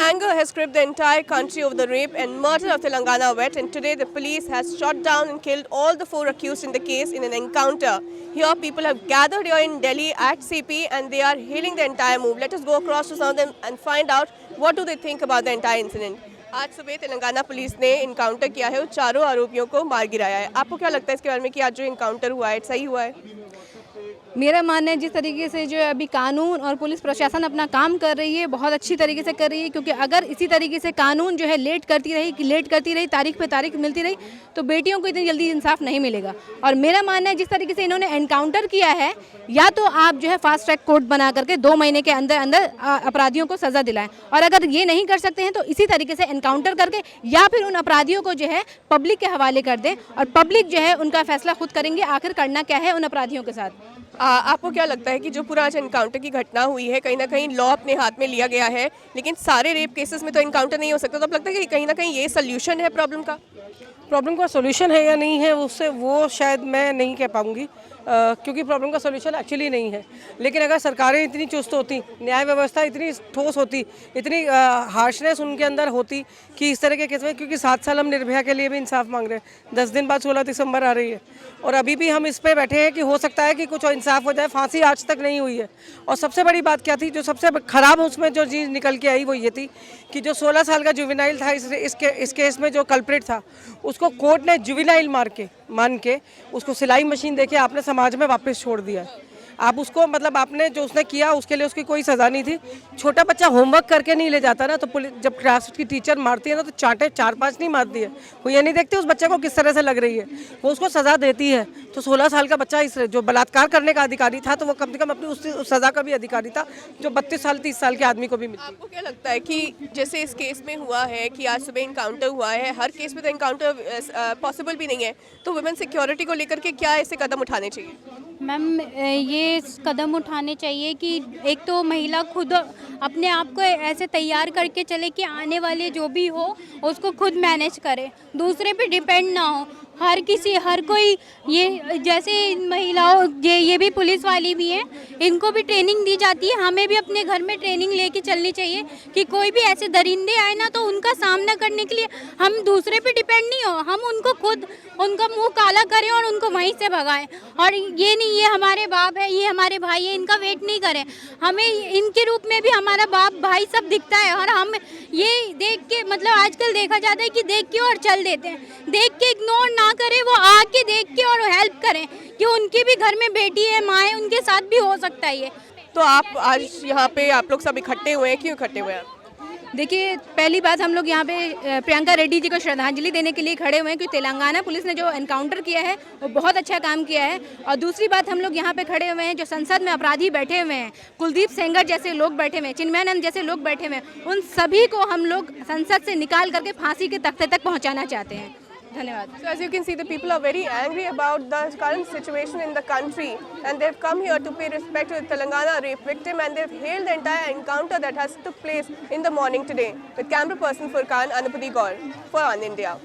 Anger has gripped the entire country over the rape and murder of Telangana vet, and today the police has shot down and killed all the 4 accused in the case in an encounter. Here people have gathered here in Delhi at CP and they are hailing the entire move. Let us go across to some of them and find out what do they think about the entire incident. आज सुबह Telangana police ने encounter किया है और चारों आरोपियों को मार गिराया है। आपको क्या लगता है इसके बारे में कि आज जो इनकाउंटर हुआ है सही हुआ है? मेरा मानना है जिस तरीके से जो अभी कानून और पुलिस प्रशासन अपना काम कर रही है बहुत अच्छी तरीके से कर रही है, क्योंकि अगर इसी तरीके से कानून जो है लेट करती रही तारीख पे तारीख मिलती रही तो बेटियों को इतनी जल्दी इंसाफ नहीं मिलेगा। और मेरा मानना है जिस तरीके से इन्होंने एनकाउंटर किया है, या तो आप जो है फास्ट ट्रैक कोर्ट बना करके 2 महीने के अंदर अंदर अपराधियों को सज़ा दिलाएं, और अगर ये नहीं कर सकते हैं तो इसी तरीके से एनकाउंटर करके या फिर उन अपराधियों को जो है पब्लिक के हवाले कर दें और पब्लिक जो है उनका फैसला खुद करेंगे आखिर करना क्या है उन अपराधियों के साथ। आपको क्या लगता है कि जो पूरा आज एनकाउंटर की घटना हुई है कहीं ना कहीं लॉ अपने हाथ में लिया गया है, लेकिन सारे रेप केसेस में तो एनकाउंटर नहीं हो सकता, तो अब लगता है कि कहीं ना कहीं ये सोल्यूशन है प्रॉब्लम का सोल्यूशन है या नहीं है उससे वो शायद मैं नहीं कह पाऊँगी, क्योंकि प्रॉब्लम का सोल्यूशन एक्चुअली नहीं है। लेकिन अगर सरकारें इतनी चुस्त होती, न्याय व्यवस्था इतनी ठोस होती, इतनी हार्शनेस उनके अंदर होती कि इस तरह के केस में, क्योंकि 7 साल हम निर्भया के लिए भी इंसाफ मांग रहे हैं, 10 दिन बाद 16 दिसंबर आ रही है और अभी भी हम इस पे बैठे हैं कि हो सकता है कि कुछ इंसाफ हो जाए। फांसी आज तक नहीं हुई है। और सबसे बड़ी बात क्या थी, जो सबसे ख़राब उसमें जो चीज़ निकल के आई वो ये थी कि जो 16 साल का जुवेनाइल था इस केस में जो कल्प्रिट था उसको कोर्ट ने जुवेनाइल मान के उसको सिलाई मशीन देके आपने समाज में वापस छोड़ दिया। आप उसको मतलब आपने जो उसने किया उसके लिए उसकी कोई सज़ा नहीं थी। छोटा बच्चा होमवर्क करके नहीं ले जाता ना, तो पुलिस जब क्लास की टीचर मारती है ना तो 4-5 नहीं मारती है, वो ये नहीं देखती उस बच्चे को किस तरह से लग रही है, वो उसको सज़ा देती है। तो 16 साल का बच्चा इस जो बलात्कार करने का अधिकारी था तो वो कम से कम अपनी उस सज़ा का भी अधिकारी था जो 32 साल 30 साल के आदमी को भी मिलती। आपको क्या लगता है कि जैसे इस केस में हुआ है कि आज सुबह इनकाउंटर हुआ है, हर केस में तो इनकाउंटर पॉसिबल भी नहीं है, तो वुमेन सिक्योरिटी को लेकर के क्या ऐसे कदम उठाने चाहिए? मैम ये कदम उठाने चाहिए कि एक तो महिला खुद अपने आप को ऐसे तैयार करके चले कि आने वाले जो भी हो उसको खुद मैनेज करे, दूसरे पे डिपेंड ना हो। हर कोई ये जैसे महिलाओं ये भी पुलिस वाली भी हैं, इनको भी ट्रेनिंग दी जाती है, हमें भी अपने घर में ट्रेनिंग लेके चलनी चाहिए कि कोई भी ऐसे दरिंदे आए ना तो उनका सामना करने के लिए हम दूसरे पे डिपेंड नहीं हो, हम उनको खुद उनका मुंह काला करें और उनको वहीं से भगाएं। और ये नहीं ये हमारे बाप है, ये हमारे भाई है, इनका वेट नहीं करें, हमें इनके रूप में भी हमारा बाप भाई सब दिखता है। और हम ये देख के मतलब आजकल देखा जाता है कि देख के और चल देते हैं, देख के इग्नोर ना करें, वो आके देख के और हेल्प करें कि उनकी भी घर में बेटी है, माँ है, उनके साथ भी हो सकता है ये। तो आप आज यहाँ पे आप लोग सब इकट्ठे हुए हैं, क्यों इकट्ठे हुए हैं? देखिए, पहली बात हम लोग यहाँ पे प्रियंका रेड्डी जी को श्रद्धांजलि देने के लिए खड़े हुए हैं, क्योंकि तेलंगाना पुलिस ने जो एनकाउंटर किया है वो बहुत अच्छा काम किया है। और दूसरी बात हम लोग यहाँ पे खड़े हुए हैं जो संसद में अपराधी बैठे हुए हैं, कुलदीप सेंगर जैसे लोग बैठे हुए हैं, चिन्मयानंद जैसे लोग बैठे हुए हैं, उन सभी को हम लोग संसद से निकाल करके फांसी के तख्ते तक पहुँचाना चाहते हैं। धन्यवाद। So as you can see, the people are very angry about the current situation in the country, and they've come here to pay respect to the Telangana rape victim, and they've hailed the entire encounter that has took place in the morning today. With camera person Furkan, Anupati Gaur for One India.